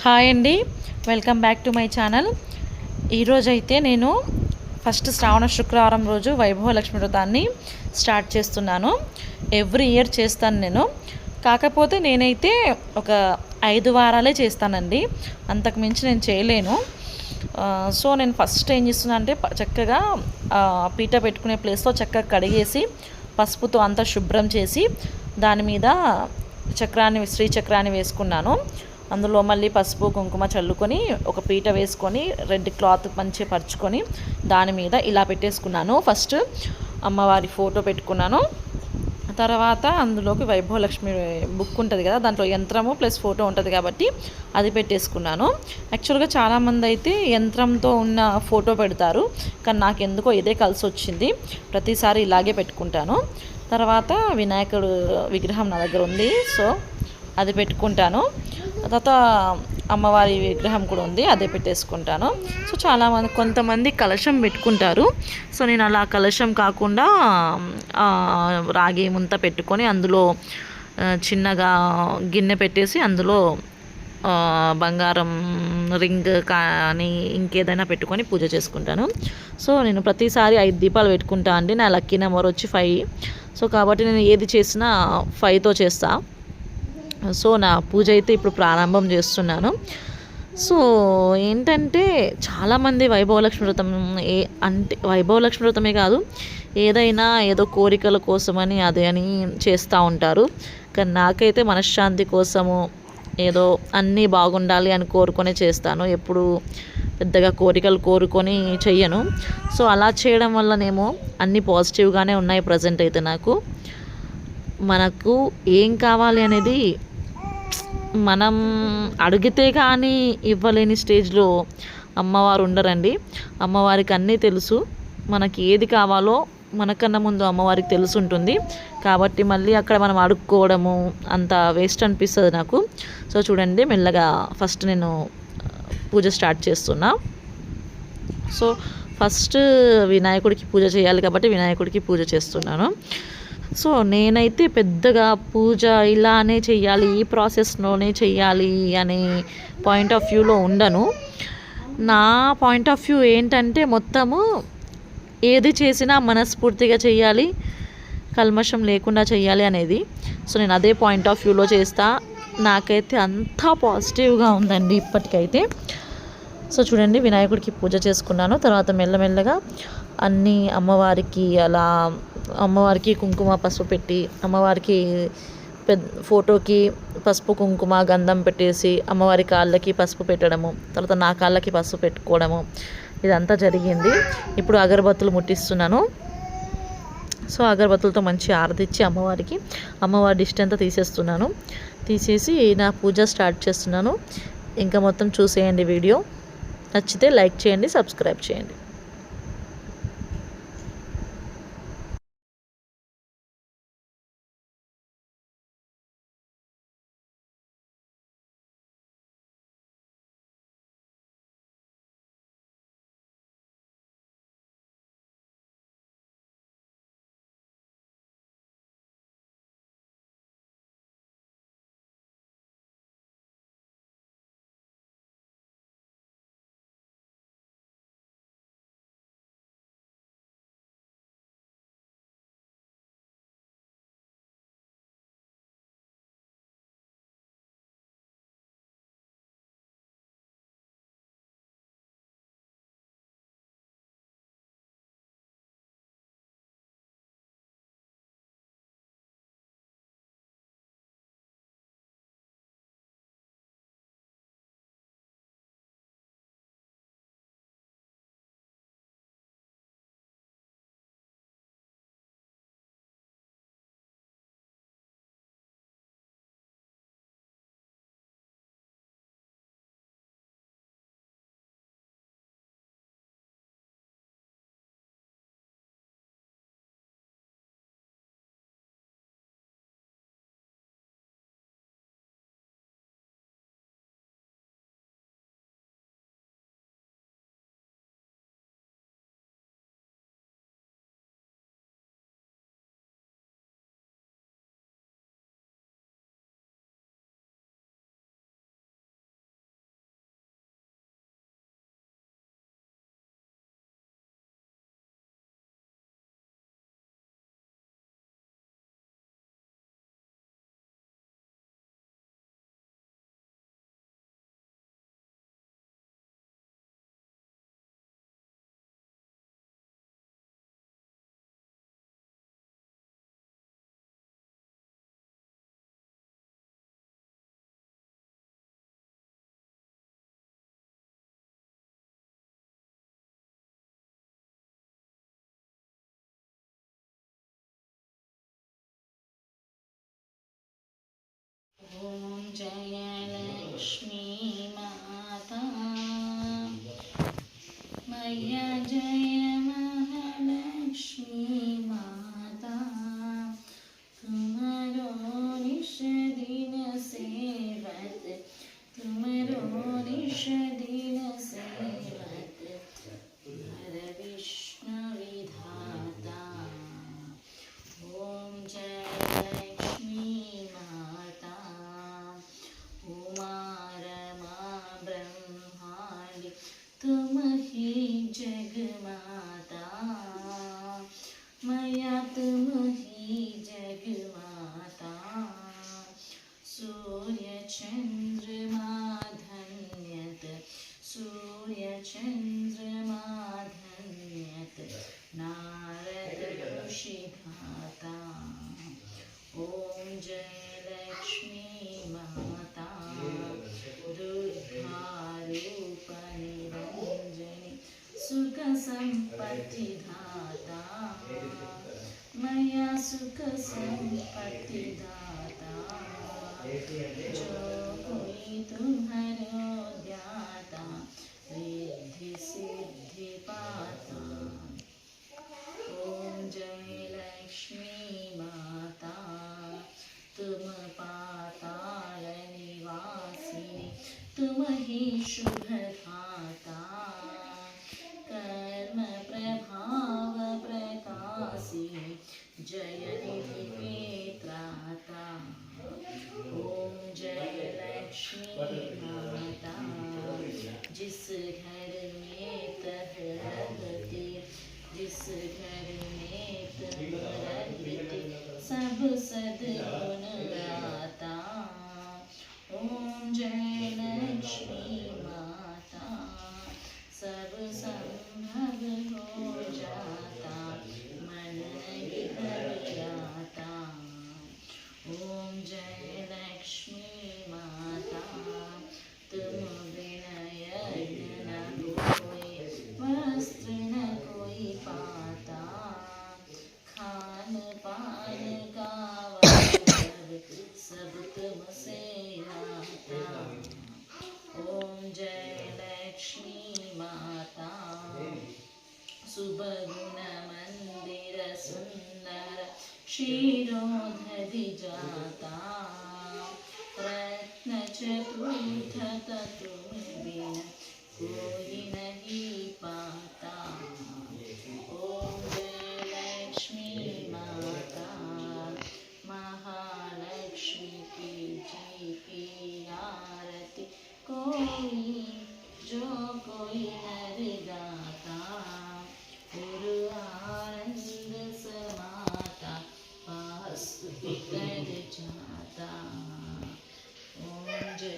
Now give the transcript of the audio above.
Hi అండి, welcome back to my channel. ఈరోజైతే నేను ఫస్ట్ శ్రావణ శుక్రవారం రోజు వైభవ లక్ష్మి వ్రతాన్ని స్టార్ట్ చేస్తున్నాను. ఎవ్రీ ఇయర్ చేస్తాను నేను. కాకపోతే నేనైతే ఒక 5 వారాలే చేస్తానండి, అంతకు మించి నేను చేయలేను. సో నేను ఫస్ట్ ఏం చేస్తున్నా అంటే చక్కగా పీట పెట్టుకునే ప్లేస్లో చక్కగా కడిగేసి పసుపుతో అంతా శుభ్రం చేసి దాని మీద శ్రీచక్రాన్ని వేసుకున్నాను. అందులో మళ్ళీ పసుపు కుంకుమ చల్లుకొని ఒక పీట వేసుకొని రెడ్ క్లాత్ మంచిగా పరుచుకొని దాని మీద ఇలా పెట్టేసుకున్నాను. ఫస్ట్ అమ్మవారి ఫోటో పెట్టుకున్నాను. తర్వాత అందులోకి వైభవ లక్ష్మి బుక్ ఉంటుంది కదా, దాంట్లో యంత్రము ప్లస్ ఫోటో ఉంటుంది కాబట్టి అది పెట్టేసుకున్నాను. యాక్చువల్గా చాలామంది అయితే యంత్రంతో ఉన్న ఫోటో పెడతారు, కానీ నాకు ఎందుకో ఇదే కలిసి వచ్చింది. ప్రతిసారి ఇలాగే పెట్టుకుంటాను. తర్వాత వినాయకుడు విగ్రహం నా దగ్గర ఉంది, సో అది పెట్టుకుంటాను. తర్వాత అమ్మవారి విగ్రహం కూడా ఉంది, అదే పెట్టేసుకుంటాను. సో కొంతమంది కలశం పెట్టుకుంటారు. సో నేను అలా కలశం కాకుండా రాగి ముంత పెట్టుకొని అందులో చిన్నగా గిన్నె పెట్టేసి అందులో బంగారం రింగ్ కానీ ఇంకేదైనా పెట్టుకొని పూజ చేసుకుంటాను. సో నేను ప్రతిసారి 5 దీపాలు పెట్టుకుంటా అండి. నా లక్కీ నెంబర్ వచ్చి 5. సో కాబట్టి నేను ఏది చేసినా 5తో చేస్తాను. సో నా పూజ అయితే ఇప్పుడు ప్రారంభం చేస్తున్నాను. సో ఏంటంటే చాలామంది వైభవలక్ష్మి వ్రతం అంటే వైభవలక్ష్మి వ్రతమే కాదు, ఏదైనా ఏదో కోరికల కోసమని అదే అని చేస్తూ ఉంటారు. కానీ నాకైతే మనశ్శాంతి కోసము ఏదో అన్నీ బాగుండాలి అని కోరుకొని చేస్తాను. ఎప్పుడు పెద్దగా కోరికలు కోరుకొని చెయ్యను. సో అలా చేయడం వల్లనేమో అన్నీ పాజిటివ్గానే ఉన్నాయి ప్రజెంట్ అయితే. మనకు ఏం కావాలి అనేది మనం అడిగితే కానీ ఇవ్వలేని స్టేజ్లో అమ్మవారు ఉండరండి. అమ్మవారికి అన్నీ తెలుసు. మనకి ఏది కావాలో మనకన్నా ముందు అమ్మవారికి తెలిసి ఉంటుంది. కాబట్టి మళ్ళీ అక్కడ మనం అడుక్కోవడము అంత వేస్ట్ అనిపిస్తుంది నాకు. సో చూడండి, మెల్లగా ఫస్ట్ నేను పూజ స్టార్ట్ చేస్తున్నా. సో ఫస్ట్ వినాయకుడికి పూజ చేయాలి కాబట్టి వినాయకుడికి పూజ చేస్తున్నాను. సో నేనైతే పెద్దగా పూజ ఇలానే చెయ్యాలి, ఈ ప్రాసెస్లోనే చెయ్యాలి అనే పాయింట్ ఆఫ్ వ్యూలో ఉండను. నా పాయింట్ ఆఫ్ వ్యూ ఏంటంటే మొత్తము ఏది చేసినా మనస్ఫూర్తిగా చెయ్యాలి, కల్మషం లేకుండా చెయ్యాలి అనేది. సో నేను అదే పాయింట్ ఆఫ్ వ్యూలో చేస్తా. నాకైతే అంతా పాజిటివ్గా ఉందండి ఇప్పటికైతే. సో చూడండి, వినాయకుడికి పూజ చేసుకున్నాను. తర్వాత మెల్లమెల్లగా అన్నీ అమ్మవారికి అమ్మవారికి కుంకుమ పసుపు పెట్టి అమ్మవారికి ఫోటోకి పసుపు కుంకుమ గంధం పెట్టేసి అమ్మవారి కాళ్ళకి పసుపు పెట్టడము, తర్వాత నా కాళ్ళకి పసుపు పెట్టుకోవడము, ఇదంతా జరిగింది. ఇప్పుడు అగరబత్తులు ముట్టిస్తున్నాను. సో అగరబత్తులతో మంచి ఆరతిచ్చి అమ్మవారి దిష్టి అంతా తీసేసి నా పూజ స్టార్ట్ చేస్తున్నాను. ఇంకా మొత్తం చూసేయండి వీడియో. నచ్చితే లైక్ చేయండి, సబ్స్క్రైబ్ చేయండి. ॐ जय लक्ष्मी माता मैया जय महालक्ष्मी माता तुम्हारो निश दिन सेवत तुम्हारो निश दिन सेवत हर विष्णु विधाता ॐ जय लक्ष्मी माता उमा रमा ब्रह्मांड तुम ही जगमाता मैया तुम ही जगमाता सूर्य चंद्रमा धन्यत सूर्य चंद्रमा धन्यत नारद ऋषि धाता ॐ जय लक्ष्मी माता दुर्गा रूप निरंजनी सुख संपत्ति दाता मैया सुख संपत्ति दाता जो कोई तुम्हारो ध्याता रिद्धि सिद्धि पाता ॐ जय लक्ष्मी माता तुम पाताल निवासिनी तुम ही शुभ खाता कर्म प्रभाव प्रकाशिनी जय निधि के त्राता ॐ जय लक्ष्मी माता जिस घर में तह रहती जिस घर में तुम रहती सब सद्गुण गाता ॐ जय लक्ष्मी माता सब संभव हो जाता मन नहीं घबराता ॐ जय लक्ष्मी माता तुम बिना यज्ञ न कोई वस्त्र न कोई पाता खान पान का वैभव सब तुमसे आता ॐ जय लक्ष्मी माता सुबगुण मंदिर सुंदर क्षीरोधधि जाता रत्न चतुर्थ तुम बिन कोई नहीं पाता ॐ जय लक्ष्मी माता महालक्ष्मी की जी की आरती कोई जो कोई नर गाता गुरु आनंद समाता पास बिगड़ जाता ॐ जय